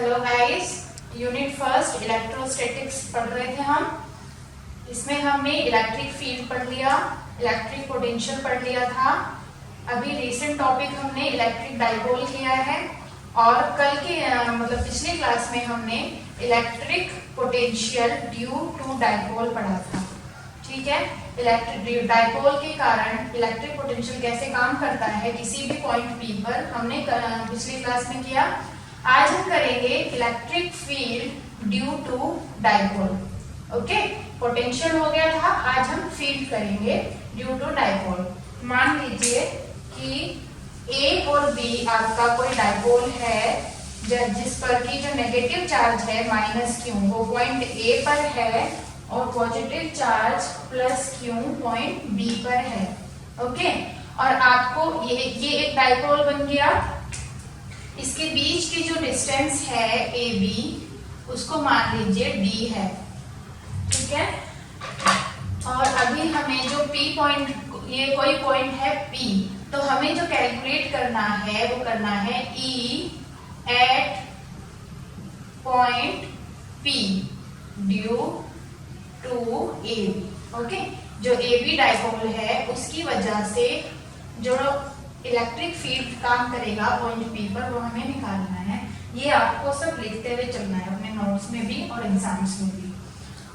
Hello guys, unit first electrostatics पढ़ रहे थे हम। इसमें हमने इलेक्ट्रिक फील्ड पढ़ लिया, इलेक्ट्रिक पोटेंशियल पढ़ लिया था। अभी रिसेंट टॉपिक हमने इलेक्ट्रिक डाइपोल किया है और कल के मतलब पिछली क्लास में हमने electric potential due to dipole पढ़ा था। ठीक है, इलेक्ट्रिक डाइपोल के कारण इलेक्ट्रिक पोटेंशियल कैसे काम करता है किसी भी पॉइंट पी पर, हमने पिछली क्लास में किया। आज हम करेंगे electric field due to dipole. Okay, potential हो गया था, आज हम फील्ड करेंगे ड्यू टू डाइपोल। मान लीजिए कि ए और बी आपका कोई डाइपोल है जिस पर की जो नेगेटिव चार्ज है माइनस क्यू वो पॉइंट ए पर है और positive charge plus Q point B पर है। ओके, और आपको ये एक डाइपोल बन गया। इसके बीच की जो डिस्टेंस है ए बी उसको मान लीजिए डी है। ठीक है, और अभी हमें जो पी पॉइंट, ये कोई पॉइंट है पी, तो हमें जो कैलकुलेट करना है वो करना है E at point P due to A B. Okay, जो ए बी डाइपोल है उसकी वजह से जो इलेक्ट्रिक फील्ड काम करेगा पॉइंट पी पर वो हमें निकालना है। ये आपको सब लिखते हुए चलना है अपने नोट्स में भी और एग्जाम्स में भी।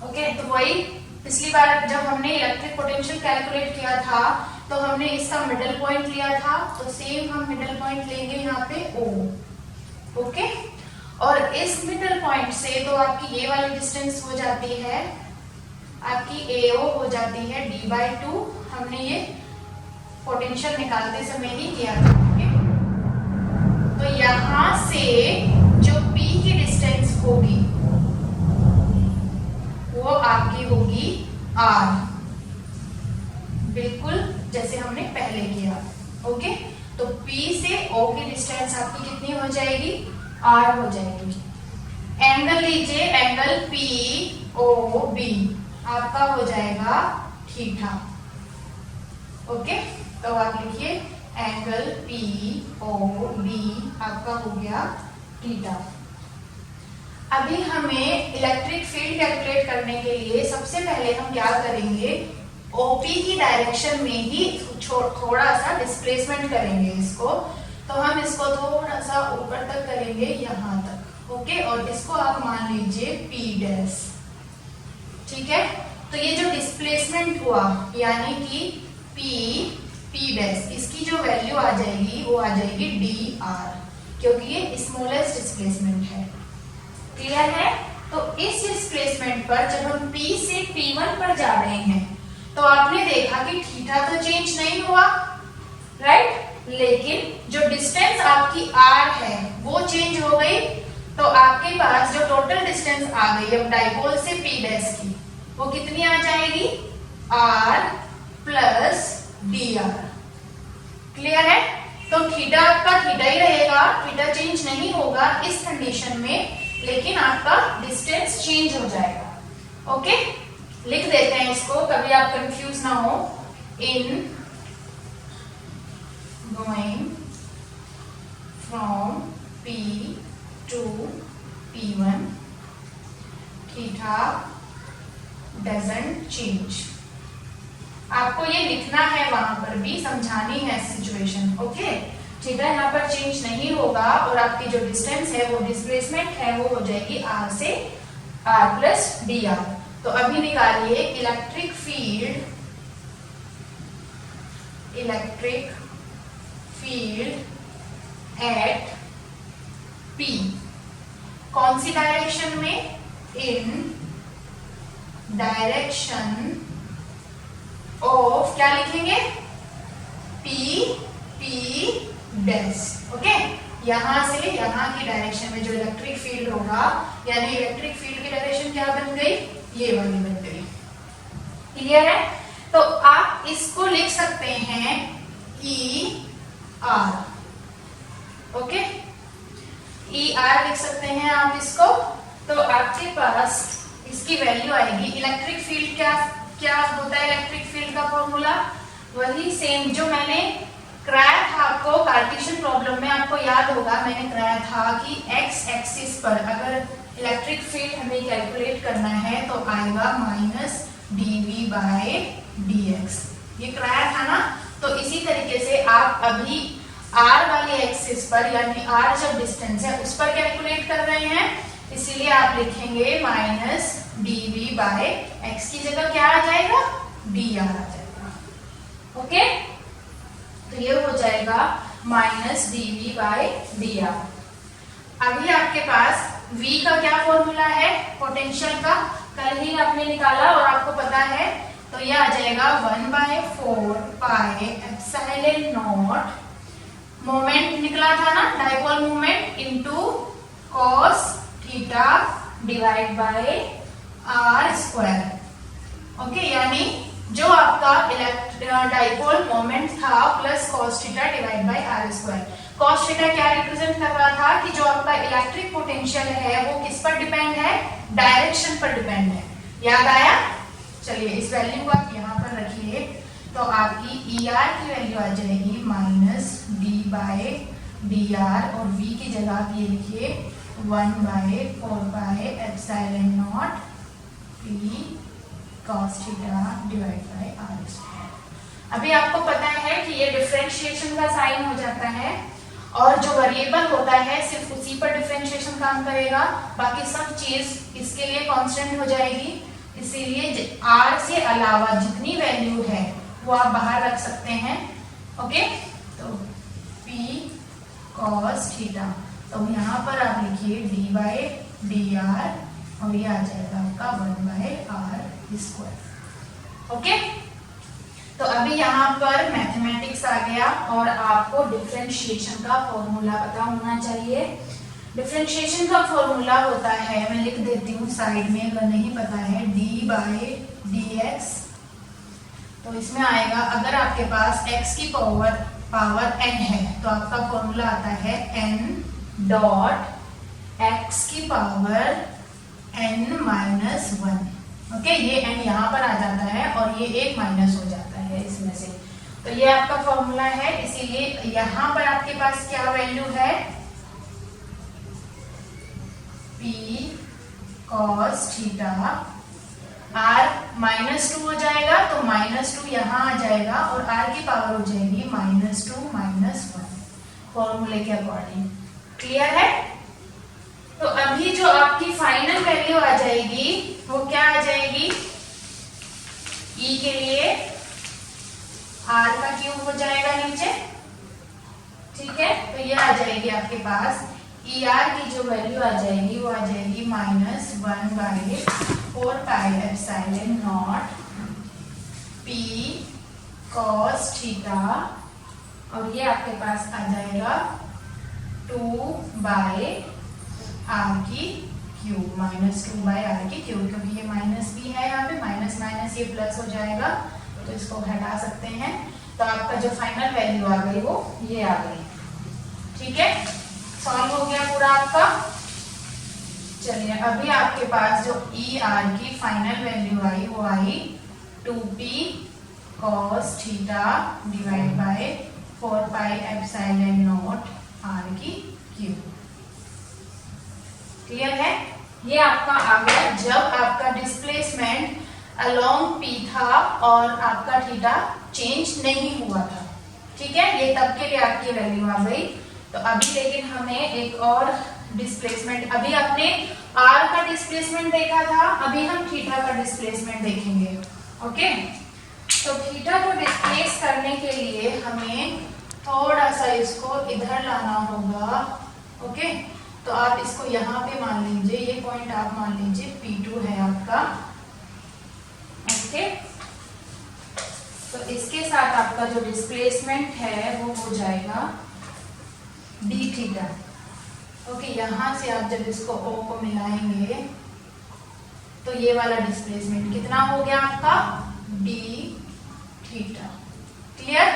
ओके, तो वही पिछली बार जब हमने इलेक्ट्रिक पोटेंशियल कैलकुलेट किया था तो हमने इसका मिडल पॉइंट लिया था, तो सेम हम मिडल पॉइंट लेंगे यहाँ पे O। ओके, और इस मिडल पॉइंट से तो आपकी ये वाली डिस्टेंस हो जाती है, आपकी AO हो जाती है D/2। हमने ये पोटेंशियल निकालते समय ही किया था। तो यहां से जो P की डिस्टेंस होगी वो आपकी होगी R, बिल्कुल जैसे हमने पहले किया। ओके, तो P से O की डिस्टेंस आपकी कितनी हो जाएगी? R हो जाएगी। एंगल लीजिए, एंगल POB आपका हो जाएगा थीटा। ओके, तो आप लिखिए एंगल POB आपका हो गया थीटा। अभी हमें इलेक्ट्रिक फील्ड कैलकुलेट करने के लिए सबसे पहले हम क्या करेंगे, OP की डायरेक्शन में ही थोड़ा सा डिस्प्लेसमेंट करेंगे इसको। तो हम इसको थोड़ा सा ऊपर तक करेंगे यहाँ तक। ओके, और इसको आप मान लीजिए P'। ठीक है, तो ये जो डिस्प्लेसमेंट हुआ यानी कि P', इसकी जो वैल्यू आ जाएगी वो आ जाएगी dr, क्योंकि ये स्मॉलेस्ट डिस्प्लेसमेंट है। क्लियर है? तो इस डिस्प्लेसमेंट पर जब हम P से P1 पर जा रहे हैं तो आपने देखा कि थीटा तो चेंज नहीं हुआ, राइट? लेकिन जो डिस्टेंस आपकी r है वो चेंज हो गई। तो आपके पास जो टोटल डिस्टेंस आ गई अब डाइपोल से P' की, वो कितनी आ जाएगी? r plus dr। क्लियर है? तो थीटा आपका थीटा ही रहेगा, थीटा चेंज नहीं होगा इस कंडीशन में, लेकिन आपका डिस्टेंस चेंज हो जाएगा। ओके, लिख देते हैं इसको, कभी आप कंफ्यूज ना हो। In going from P to P1 theta doesn't change. आपको ये लिखना है, वहां पर भी समझानी है सिचुएशन। ओके, थीटा यहाँ पर चेंज नहीं होगा और आपकी जो डिस्टेंस है वो डिस्प्लेसमेंट है वो हो जाएगी r से r प्लस dr। तो अभी निकालिए इलेक्ट्रिक फील्ड एट P। कौन सी डायरेक्शन में? इन डायरेक्शन ऑफ, क्या लिखेंगे? P'। ओके, यहां से यहां की डायरेक्शन में जो इलेक्ट्रिक फील्ड होगा, यानी इलेक्ट्रिक फील्ड की डायरेक्शन क्या बन गई? ये वाली बन गई। क्लियर है? तो आप इसको लिख सकते हैं ER। ओके, ER लिख सकते हैं आप इसको। तो आपके पास इसकी वैल्यू आएगी। इलेक्ट्रिक फील्ड क्या होता है? इलेक्ट्रिक फील्ड का फॉर्मूला वही सेम जो मैंने कराया था आपको कार्टेशियन प्रॉब्लम में, आपको याद होगा मैंने कराया था कि एक्स एक्सिस पर अगर इलेक्ट्रिक फील्ड हमें कैलकुलेट करना है तो आएगा माइनस dv बाय dx, ये कराया था ना। तो इसी तरीके से आप अभी r वाली एक्सिस पर यानी r जब डिस्टेंस है उस पर कैलकुलेट कर रहे हैं, इसीलिए आप लिखेंगे माइनस dv बाय x की जगह क्या आ जाएगा, dr आ जाएगा। ओके, तो ये हो जाएगा माइनस dv बाय dr। अभी आपके पास v का क्या फॉर्मूला है पोटेंशियल का, कल ही आपने निकाला और आपको पता है, तो ये आ जाएगा 1/4 पाई एप्सिलॉन नॉट, मोमेंट निकला था ना dipole moment, into cos theta divide bye r square. Okay, यानी जो आपका डाइपोल मोमेंट था plus cos theta divide bye r square. cos theta क्या रिप्रेजेंट कर रहा था कि जो आपका इलेक्ट्रिक पोटेंशियल है वो किस पर डिपेंड है, डायरेक्शन पर डिपेंड है। याद आया? चलिए इस वैल्यू को आप यहाँ पर रखिए, तो आपकी ER की वैल्यू आ जाएगी माइनस d बाय dr और v की जगह आप ये लिखिए 1/4 pi epsilon naught p cos theta divide bye r square. अभी आपको पता है कि ये डिफरेंशिएशन का साइन हो जाता है और जो वेरिएबल होता है सिर्फ उसी पर डिफरेंशिएशन काम करेगा, बाकी सब चीज इसके लिए कांस्टेंट हो जाएगी। इसीलिए r से अलावा जितनी वैल्यू है वो आप बाहर रख सकते हैं। ओके, तो p cos थीटा, तो यहाँ पर आप लिखिए d बाय dr और ये आ जाएगा आपका 1/r स्क्वायर। ओके, तो अभी यहाँ पर मैथमेटिक्स आ गया और आपको डिफरेंशिएशन का फॉर्मूला पता होना चाहिए। डिफरेंशिएशन का फॉर्मूला होता है, मैं लिख देती हूँ साइड में अगर नहीं पता है, d बाय dx। तो इसमें आएगा, अगर आपके पास x की पावर n है तो आपका फॉर्मूला आता है n डॉट x की पावर n माइनस 1। ओके, ये n यहाँ पर आ जाता है और ये एक माइनस हो जाता है इसमें से, तो ये आपका फॉर्मूला है। इसीलिए यहाँ पर आपके पास क्या वैल्यू है, p cos थीटा, r -2 हो जाएगा तो -2 यहाँ आ जाएगा और r की पावर हो जाएगी -2 -1 फॉर्मूले के अकॉर्डिंग। क्लियर है? तो अभी जो आपकी फाइनल वैल्यू आ जाएगी वो क्या आ जाएगी, e के लिए r का क्यूब हो जाएगा नीचे, ठीक है। तो ये आ जाएगी आपके पास ER की जो वैल्यू आ जाएगी वो आ जाएगी -1/4 pi epsilon naught p cos theta और ये आपके पास आ जाएगा 2/r की क्यूब, -2/r की क्यूब, क्योंकि ये माइनस भी है यहाँ पे, माइनस माइनस ये प्लस हो जाएगा तो इसको हटा सकते हैं। तो आपका जो फाइनल वैल्यू आ गई वो ये आ गई, ठीक है। सॉल्व हो गया पूरा आपका। चलिए अभी आपके पास जो ER की फाइनल वैल्यू आई वो आई 2p cos theta divide bye 4 pi epsilon not r की क्यूब। क्लियर है? ये आपका आ गया जब आपका डिस्प्लेसमेंट अलोंग p था और आपका थीटा चेंज नहीं हुआ था, ठीक है। ये तब के लिए आपकी वैल्यू आ गई। तो अभी लेकिन हमें एक और डिस्प्लेसमेंट, अभी आपने r का डिस्प्लेसमेंट देखा था, अभी हम थीटा का डिस्प्लेसमेंट देखेंगे। ओके, तो थीटा को डिस्प्लेस करने के लिए हमें थोड़ा सा इसको इधर लाना होगा। ओके, तो आप इसको यहाँ पे मान लीजिए, ये पॉइंट आप मान लीजिए P2 है आपका। ओके, तो इसके साथ आपका जो डिस्प्लेसमेंट है वो हो जाएगा d थीटा। ओके, यहाँ से आप जब इसको O को मिलाएंगे तो ये वाला डिस्प्लेसमेंट कितना हो गया आपका d थीटा। क्लियर?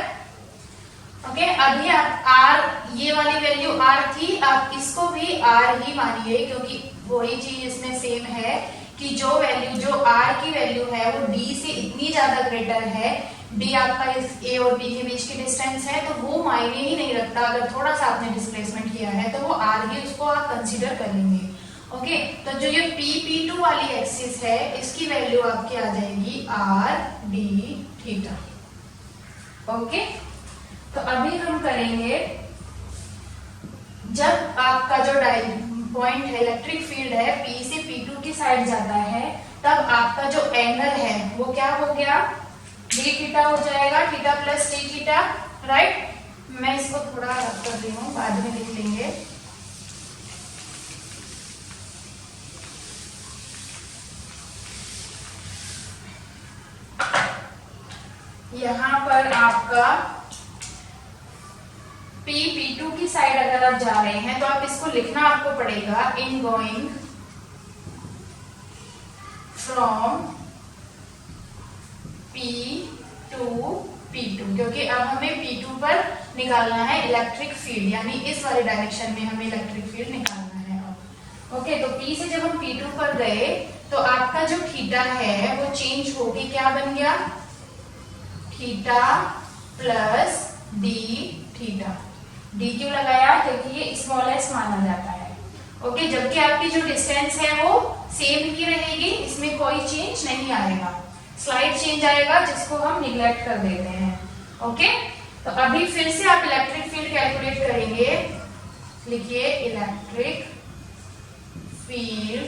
ओके, अभी आप r, ये वाली वैल्यू r थी, आप इसको भी r ही मानिए क्योंकि वही चीज इसमें सेम है कि जो वैल्यू, जो r की वैल्यू है वो d से इतनी ज्यादा ग्रेटर है डी आपका इस ए और बी के बीच की डिस्टेंस है, तो वो मायने ही नहीं रखता। अगर थोड़ा सा आपने डिस्प्लेसमेंट किया है तो वो आर ही उसको आप कंसीडर करेंगे। ओके, तो जो ये पी P2 वाली एक्सिस है इसकी वैल्यू आपकी आ जाएगी आर डी थीटा। ओके, तो अभी हम करेंगे, जब आपका जो पॉइंट है इलेक्ट्रिक फील्ड है P से P2 की साइड जाता है, तब आपका जो एंगल है वो क्या हो गया, डी थीटा हो जाएगा, theta plus D theta, right. मैं इसको थोड़ा रख कर रही हूँ, बाद में लिख लेंगे। यहां पर आपका P P2 की साइड अगर आप जा रहे हैं तो आप इसको लिखना आपको पड़ेगा इन going from P to P2, क्योंकि अब हमें P2 पर निकालना है इलेक्ट्रिक फील्ड, यानी इस वाले डायरेक्शन में हमें इलेक्ट्रिक फील्ड निकालना है अब। ओके, तो P से जब हम P2 पर गए तो आपका जो थीटा है वो चेंज होके क्या बन गया, theta plus D theta. D क्यों लगाया, क्योंकि ये स्मॉलेस्ट माना जाता है। ओके, जबकि आपकी जो डिस्टेंस है वो सेम ही रहेगी, इसमें कोई चेंज नहीं आएगा, स्लाइड चेंज आएगा जिसको हम निग्लेक्ट कर देते हैं। ओके, तो अभी फिर से आप इलेक्ट्रिक फील्ड कैलकुलेट करेंगे। लिखिए इलेक्ट्रिक फील्ड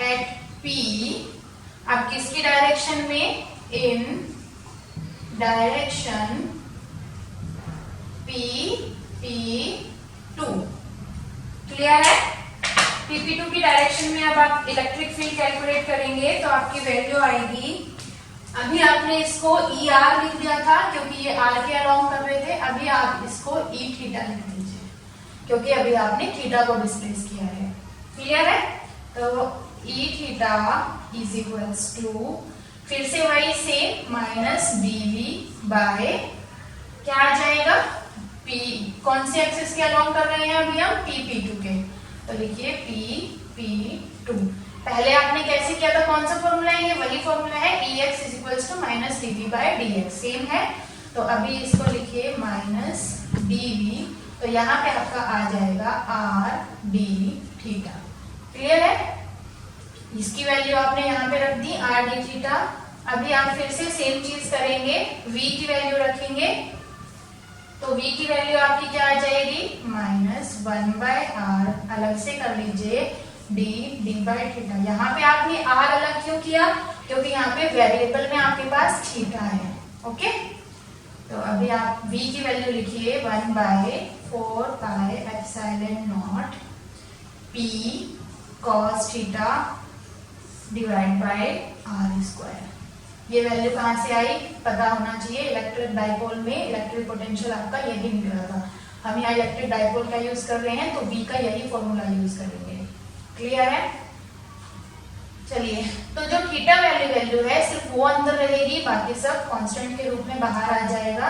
एट पी, आप किसकी डायरेक्शन में, इन डायरेक्शन P2। क्लियर है, P2 की डायरेक्शन में अब आप इलेक्ट्रिक फील्ड कैलकुलेट करेंगे तो आपकी वैल्यू आएगी, अभी आपने इसको ER लिख दिया था क्योंकि ये R के अलोंग कर रहे थे, अभी आप इसको E थीटा लिख दीजिए क्योंकि अभी आपने थीटा को डिस्प्लेस किया है। क्लियर है, तो E theta is equals to, फिर से वही से माइनस dv बाय क्या आ जाएगा, P, कौन से एक्सिस के अलोंग कर रहे हैं अभी हम, P P2 के, तो लिखिए P P2। पहले आपने कैसे किया था, कौन सा फॉर्मूला है, ये वही फॉर्मूला है, Ex is equals to minus dv by dx, same है। तो अभी इसको लिखिए माइनस dv, तो यहाँ पे आपका आ जाएगा r d थीटा। क्लियर है, इसकी वैल्यू आपने यहाँ पे रख दी r d थीटा। अभी आप फिर से सेम चीज करेंगे, v की वैल्यू रखेंगे, तो v की वैल्यू आपकी क्या आ जाएगी, माइनस 1/r, अलग से कर लीजिए d बाय थीटा। यहाँ पे आपने r अलग क्यों किया, क्योंकि यहाँ पे वेरिएबल में आपके पास थीटा है। ओके, तो अभी आप v की वैल्यू लिखिए 1/4 pi epsilon naught p cos theta divide bye r square. ये वैल्यू कहाँ से आई, पता होना चाहिए, इलेक्ट्रिक डाइपोल में इलेक्ट्रिक पोटेंशियल आपका यही निकला था। हम यहाँ इलेक्ट्रिक डाइपोल का यूज कर रहे हैं तो V का यही फॉर्मूला यूज करेंगे। क्लियर है, चलिए, तो जो थीटा वैल्यू है सिर्फ वो अंदर रहेगी, बाकी सब कांस्टेंट के रूप में बाहर आ जाएगा।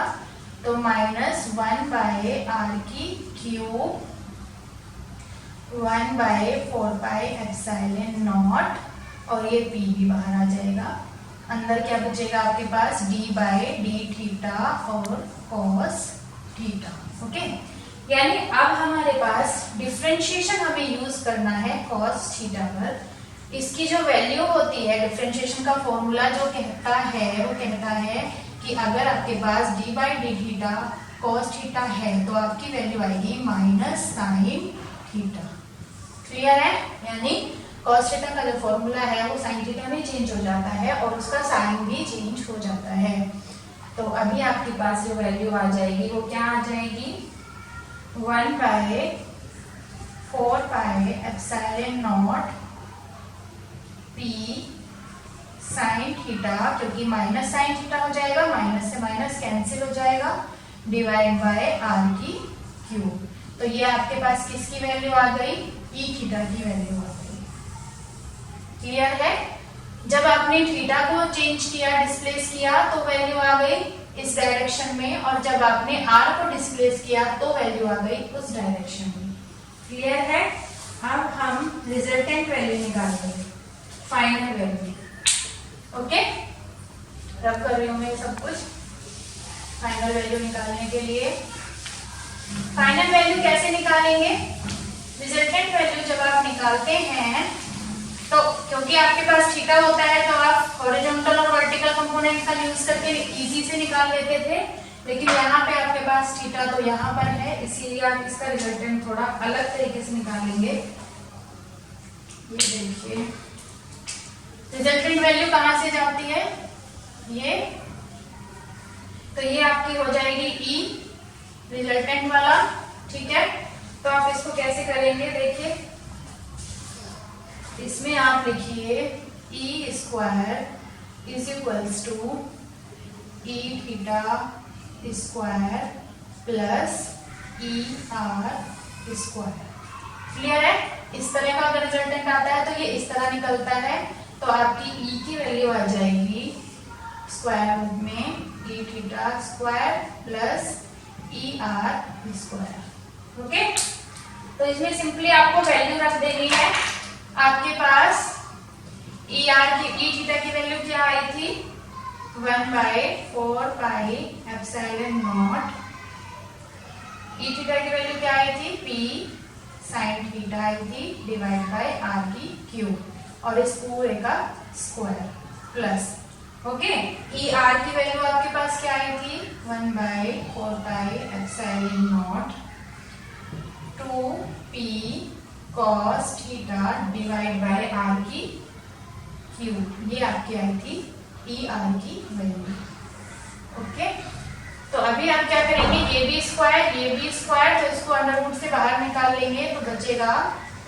तो माइनस 1/r की क्यूब 1/4 पाई एप्सिलॉन नॉट, और ये P भी बाहर आ जाएगा। अंदर क्या बचेगा आपके पास, d बाय डी थीटा और cos थीटा। ओके, यानी अब हमारे पास डिफरेंशिएशन हमें यूज करना है cos थीटा पर। इसकी जो वैल्यू होती है, डिफरेंशिएशन का फॉर्मूला जो कहता है वो कहता है कि अगर आपके पास d by D theta cos theta है तो आपकी वैल्यू आएगी माइनस साइन थीटा। क्लियर है, यानी cos थीटा का जो फॉर्मूला है वो sin थीटा में चेंज हो जाता है और उसका साइन भी चेंज हो जाता है। तो अभी आपके पास जो वैल्यू आ जाएगी वो क्या आ जाएगी, 1/4 pi epsilon naught p sin theta, क्योंकि माइनस साइन थीटा हो जाएगा, माइनस से माइनस कैंसिल हो जाएगा, डिवाइड बाय r की क्यूब। तो ये आपके पास किसकी वैल्यू आ गई, e थीटा की वैल्यू आ गई। क्लियर है, जब आपने थीटा को चेंज किया, डिस्प्लेस किया, तो वैल्यू आ गई इस डायरेक्शन में, और जब आपने r को डिस्प्लेस किया तो वैल्यू आ गई उस डायरेक्शन में। क्लियर है, अब हम रिजल्टेंट वैल्यू निकालेंगे, फाइनल वैल्यू। ओके, रब कर रही हूँ फाइनल वैल्यू निकालने के लिए। फाइनल वैल्यू कैसे निकालेंगे? रिजल्टेंट वैल्यू जब आप निकालते हैं तो क्योंकि आपके पास थीटा होता है तो आप हॉरिजॉन्टल और वर्टिकल कंपोनेंट का यूज करके इजी से निकाल लेते थे, लेकिन यहाँ पे आपके पास थीटा तो यहाँ पर है, इसीलिए आप इसका रिजल्टेंट थोड़ा अलग तरीके से निकालेंगे। ये देखिए रिजल्टेंट वैल्यू कहाँ से जाती है, ये तो ये आपकी हो जाएगी ई रिजल्टेंट वाला, ठीक है। तो आप इसको कैसे करेंगे, देखिए इसमें आप लिखिए E square is equals to E theta square plus E R square. Clear है? इस तरह का अगर रिजल्टेंट आता है तो ये इस तरह निकलता है, तो आपकी ई की वैल्यू आ जाएगी स्क्वायर रूट में ई theta square plus E R square. Okay, तो इसमें सिंपली आपको वैल्यू रख देनी है। आपके पास ई आर की ई थीटा की वैल्यू क्या आई थी, 1/4 pi epsilon naught. E theta की वैल्यू क्या आई थी, पी साइन थीटा आई थी डिवाइड बाय आर की क्यूब और इस पूरे का square plus, okay. E R की वैल्यू आपके पास क्या आई थी, 1/4 pi epsilon naught 2p cos theta divide by R की क्यूब। ये आपकी आई थी ई आर की वैल्यू, ओके। तो अभी आप क्या करेंगे, ये भी स्क्वायर, तो इसको अंडर रूट से बाहर निकाल लेंगे तो बचेगा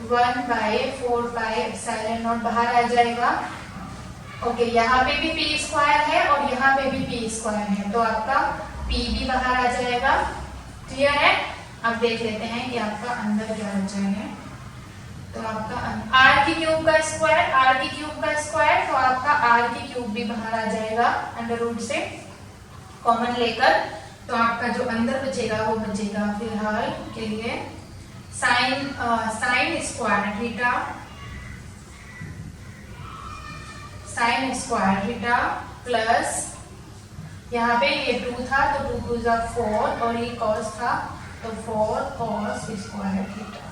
1/4 पाई एप्सिलॉन नॉट बाहर आ जाएगा, ओके। यहाँ पे भी पी स्क्वायर है और यहाँ पे भी पी स्क्वायर है, तो आपका पी भी बाहर आ जाएगा। क्लियर है? अब देख लेते हैं कि आपका अंदर क्या बचा है। तो आपका आर की क्यूब का स्क्वायर, तो आपका आर की क्यूब भी बाहर आ जाएगा अंडर रूट से कॉमन लेकर। तो आपका जो अंदर बचेगा वो बचेगा फिलहाल के लिए साइन स्क्वायर थीटा प्लस यहाँ पे ये 2 था तो 2 2 जा 4 और ये cos था तो 4 cos स्क्वायर थीटा।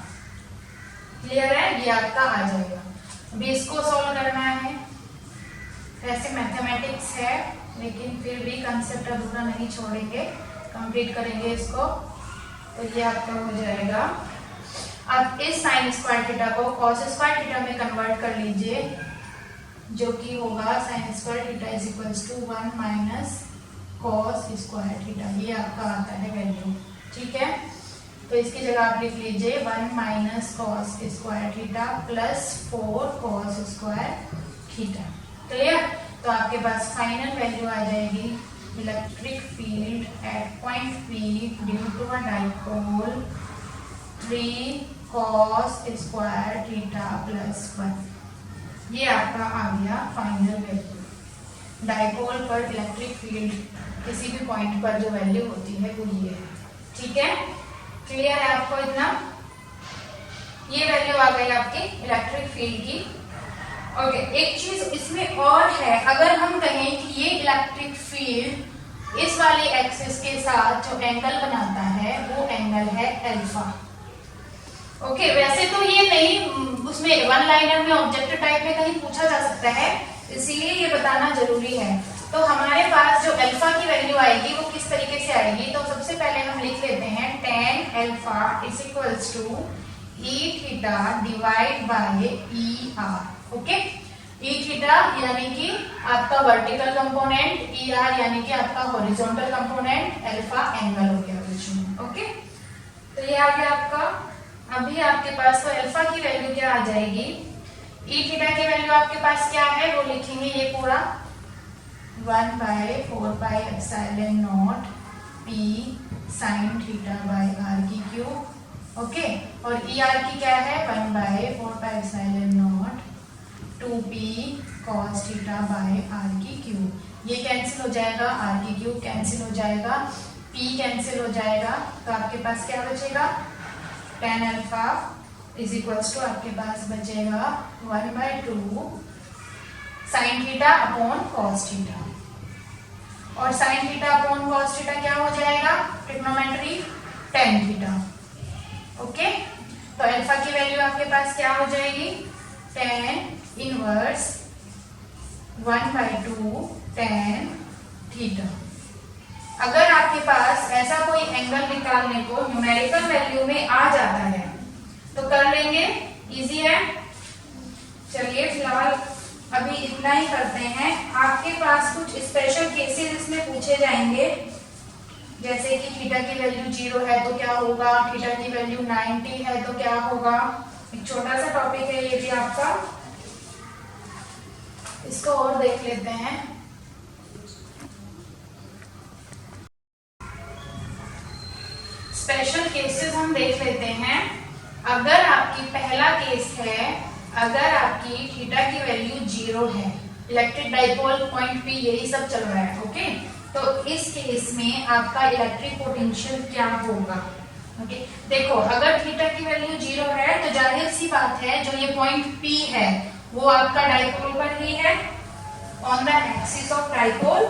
क्लियर है? ये आपका आ जाएगा। अभी इसको सॉल्व करना है, वैसे मैथमेटिक्स है लेकिन फिर भी कंसेप्ट अधूरा नहीं छोड़ेंगे, कंप्लीट करेंगे इसको। तो ये आपका हो जाएगा। अब इस साइन स्क्वायर थीटा को cos स्क्वायर थीटा में कन्वर्ट कर लीजिए, जो कि होगा sine square theta is equals to 1 minus cos square theta. ये आपका आता है वैल्यू, ठीक है। तो इसकी जगह आप लिख लीजिए 1 minus cos square theta plus 4 cos square theta. Clear? तो आपके पास फाइनल वैल्यू आ जाएगी electric field at point P due to a dipole 3 cos square theta plus 1। ये आपका आ गया फाइनल वैल्यू। डाइपोल पर इलेक्ट्रिक फील्ड किसी भी पॉइंट पर जो वैल्यू होती है वो ये है, ठीक है। क्लियर है आपको इतना? ये वैल्यू आ गई आपकी इलेक्ट्रिक फील्ड की, ओके। एक चीज इसमें और है, अगर हम कहें कि ये इलेक्ट्रिक फील्ड इस वाली एक्सिस के साथ जो एंगल बनाता है वो एंगल है अल्फा, ओके। वैसे तो ये नहीं, उसमें वन लाइनर में ऑब्जेक्ट टाइप में कहीं पूछा जा सकता है, इसीलिए ये बताना जरूरी है। तो हमारे पास जो अल्फा की वैल्यू आएगी वो किस तरीके से आएगी, तो सबसे पहले हम लिख लेते हैं tan alpha is equals to E theta divide by E R, okay. E theta यानी कि आपका वर्टिकल कंपोनेंट, ई आर यानी कि आपका हॉरिजॉन्टल कंपोनेंट, अल्फा एंगल हो गया बीच में, ओके। तो ये आ गया आपका। अभी आपके पास तो अल्फा की वैल्यू क्या आ जाएगी, ई थीटा की वैल्यू आपके पास क्या है वो लिखेंगे, ये पूरा 1/4 pi epsilon naught p sine theta by R की क्यूब, ओके। और ई आर की क्या है, 1/4 pi epsilon naught 2p cos theta by R की क्यूब। ये कैंसिल हो जाएगा, आर की क्यूब कैंसिल हो जाएगा, p कैंसिल हो जाएगा, तो आपके पास क्या बचेगा, tan alpha is equals to आपके पास बचेगा 1/2 sine theta upon cos theta. और sine theta upon cos theta क्या हो जाएगा, ट्रिग्नोमेट्री tan थीटा। ओके, तो अल्फा की वैल्यू आपके पास क्या हो जाएगी, tan इनवर्स 1/2 tan थीटा। अगर आपके पास ऐसा कोई एंगल निकालने को न्यूमेरिकल वैल्यू में आ जाता है तो कर लेंगे, इजी है। चलिए फिलहाल अभी इतना ही करते हैं। आपके पास कुछ स्पेशल केसेस इसमें पूछे जाएंगे, जैसे कि थीटा की वैल्यू 0 है तो क्या होगा, थीटा की वैल्यू 90 है तो क्या होगा। एक छोटा सा टॉपिक है ये भी आपका, इसको और देख लेते हैं। स्पेशल केसेस हम देख लेते हैं। अगर आपकी पहला केस है, अगर आपकी थीटा की वैल्यू 0 है, इलेक्ट्रिक डाइपोल पॉइंट P यही सब चल रहा है, ओके, तो इस केस में आपका इलेक्ट्रिक पोटेंशियल क्या होगा। ओके, देखो अगर थीटा की वैल्यू 0 है तो जाहिर सी बात है जो ये पॉइंट P है वो आपका डाइपोल पर ही है, on the axis of dipole.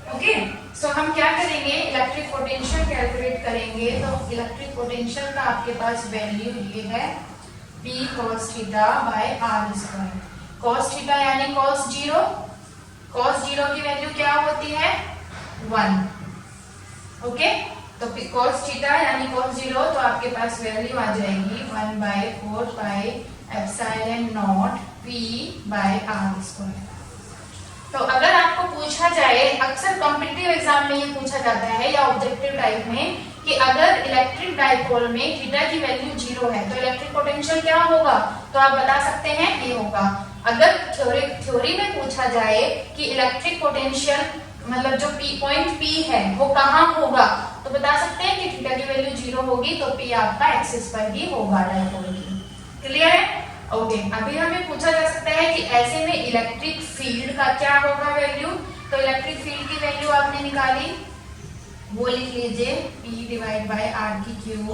Okay, so हम क्या करेंगे, इलेक्ट्रिक पोटेंशियल कैलकुलेट करेंगे। तो इलेक्ट्रिक पोटेंशियल का आपके पास वैल्यू ये है P cos theta bye r square. cos theta यानी cos 0, cos 0 की वैल्यू क्या होती है 1। ओके, तो cos थीटा यानी cos 0, तो आपके पास वैल्यू आ जाएगी 1/4 pi epsilon naught P by r square. तो अगर आपको पूछा जाए, अक्सर कॉम्पिटिटिव एग्जाम में ये पूछा जाता है या ऑब्जेक्टिव टाइप में, कि अगर इलेक्ट्रिक डाइपोल में थीटा की वैल्यू 0 है तो इलेक्ट्रिक पोटेंशियल क्या होगा, तो आप बता सकते हैं ये होगा। अगर थ्योरी में पूछा जाए कि इलेक्ट्रिक पोटेंशियल मतलब जो पॉइंट P है वो कहाँ होगा, तो बता सकते हैं कि थीटा की वैल्यू 0 होगी तो P आपका एक्सिस पर ही होगा डाइपोल की। क्लियर है। ओके, अभी हमें पूछा जा सकता है कि ऐसे में इलेक्ट्रिक फील्ड का क्या होगा वैल्यू। तो इलेक्ट्रिक फील्ड की वैल्यू आपने निकाली, वो लिख लीजिए P डिवाइड बाय r की cube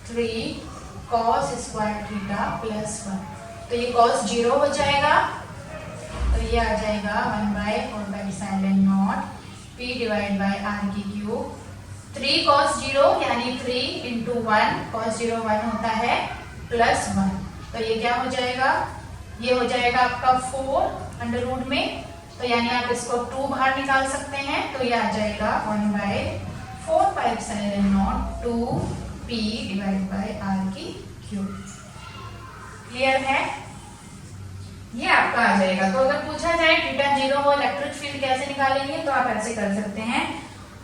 3 cos square theta plus 1। तो ये cos 0 हो जाएगा, तो ये आ जाएगा 1/4 pi epsilon naught P divide by r की क्यूब 3 cos 0 यानी 3 into 1, cos 0 1 होता है, प्लस 1। तो ये क्या हो जाएगा, ये हो जाएगा आपका 4 अंडर रूट में, तो यानी आप इसको 2 बाहर निकाल सकते हैं, तो ये आ जाएगा 1/4 pi epsilon naught 2p divide by r की क्यूब। क्लियर है, ये आपका आ जाएगा। तो अगर पूछा जाए थीटा 0 हो इलेक्ट्रिक फील्ड कैसे निकालेंगे, तो आप ऐसे कर सकते हैं।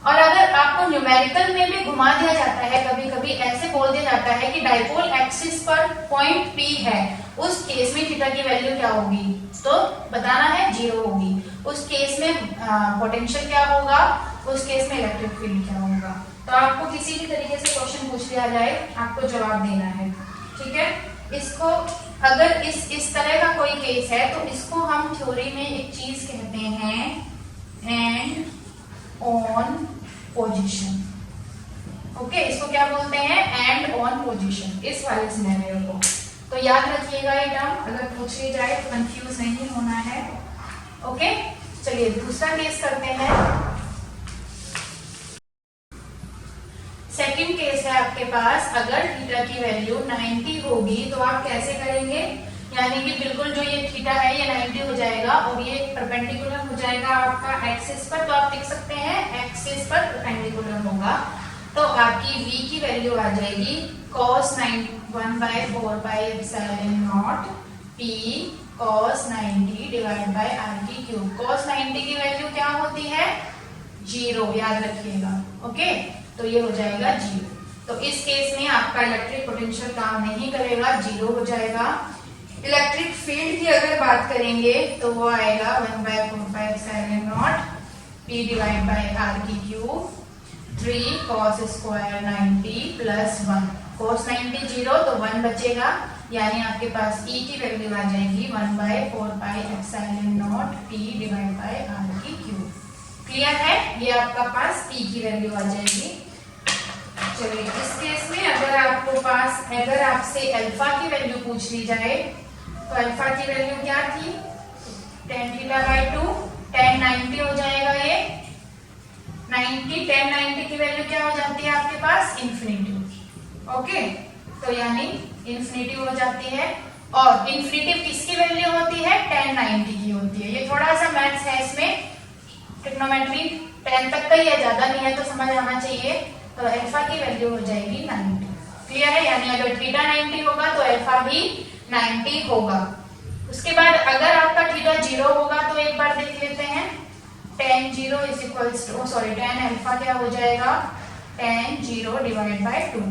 और अगर आपको न्यूमेरिकल में भी घुमा दिया जाता है, कभी कभी ऐसे बोल दिया जाता है कि डाइपोल एक्सिस पर पॉइंट P है, उस केस में थीटा की वैल्यू क्या होगी, तो बताना है 0 होगी। उस केस में पोटेंशियल क्या होगा, उस केस में इलेक्ट्रिक फील्ड क्या होगा। तो आपको किसी भी तरीके से क्वेश्चन पूछ लिया जाए, आपको जवाब देना है, ठीक है। इसको अगर इस तरह का कोई केस है तो इसको हम थ्योरी में एक चीज कहते हैं एंड ऑन पोजीशन। ओके, इसको क्या बोलते हैं, एंड ऑन पोजीशन, इस वाले सिनेरियो को। तो याद रखिएगा ये टर्म, अगर पूछ ली जाए तो कंफ्यूज नहीं होना है। ओके, चलिए दूसरा केस करते हैं। सेकंड केस है आपके पास, अगर थीटा की वैल्यू 90 होगी तो आप कैसे करेंगे, यानी कि बिल्कुल जो ये थीटा है ये 90 हो जाएगा और ये परपेंडिकुलर हो जाएगा आपका एक्सिस पर, तो आप लिख सकते हैं एक्सिस पर परपेंडिकुलर होगा। तो आपकी v की वैल्यू आ जाएगी cos 1/4 pi epsilon naught p cos 90 divide by r की क्यूब। cos 90 की वैल्यू क्या होती है 0, याद रखिएगा। ओके, तो ये हो जाएगा 0। तो इस केस में आपका इलेक्ट्रिक पोटेंशियल काम नहीं करेगा, 0 हो जाएगा। इलेक्ट्रिक फील्ड की अगर बात करेंगे तो वो आएगा 1/4 pi epsilon naught p divide by r की cube 3 cos square 90 plus 1। cos 90 0 तो 1 बचेगा, यानी आपके पास e की वैल्यू आ जाएगी 1/4 pi epsilon naught p divide by r की क्यूब। क्लियर है, ये आपका पास p की वैल्यू आ जाएगी। चलिए इस केस में अगर आपसे अल्फा की वैल्यू पूछ ली जाए तो अल्फा की वैल्यू क्या थी tan थीटा बाय 2, tan 90 हो जाएगा ये, 90 10 90 की वैल्यू क्या हो जाती है आपके पास, इंफिनिटी। ओके, तो यानी इंफिनिटी हो जाती है। और इंफिनिटी किसकी वैल्यू होती है, 10 90 की होती है। ये थोड़ा सा मैथ्स है, इसमें ट्रिग्नोमेट्री 10 तक का ही है, ज्यादा नहीं है, तो समझ आना चाहिए। तो अल्फा की वैल्यू हो जाएगी 90। क्लियर है, यानी अगर थीटा 90 होगा तो अल्फा भी 90 होगा। उसके बाद अगर आपका थीटा 0 होगा तो एक बार देख लेते हैं, tan 0 is equals to tan alpha क्या हो जाएगा, tan 0 डिवाइड बाय 2।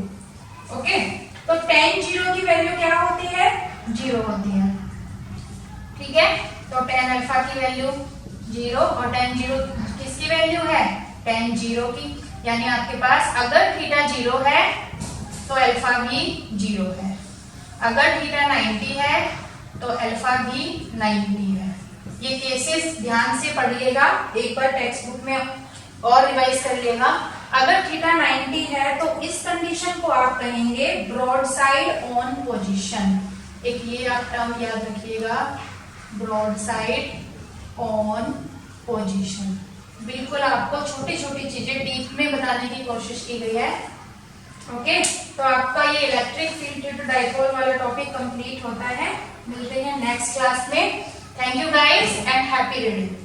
ओके, तो tan 0 की वैल्यू क्या होती है, 0 होती है। ठीक है, तो tan अल्फा की वैल्यू 0 और tan 0 किसकी वैल्यू है, tan 0 की। यानी आपके पास अगर थीटा 0 है तो अल्फा भी 0 है, अगर थीटा 90 है तो अल्फा भी 90 है। ये केसेस ध्यान से पढ़िएगा, एक बार टेक्स्ट बुक में और रिवाइज कर लेगा। अगर थीटा 90 है तो इस कंडीशन को आप कहेंगे ब्रॉड साइड ऑन पोजिशन। एक ये आप टर्म याद रखिएगा, ब्रॉड साइड ऑन पोजिशन। बिल्कुल आपको छोटी छोटी चीजें डीप में बताने की कोशिश की गई है। ओके, तो आपका ये electric field due to dipole वाला टॉपिक कंप्लीट होता है। मिलते हैं नेक्स्ट क्लास में। Thank you guys and happy reading.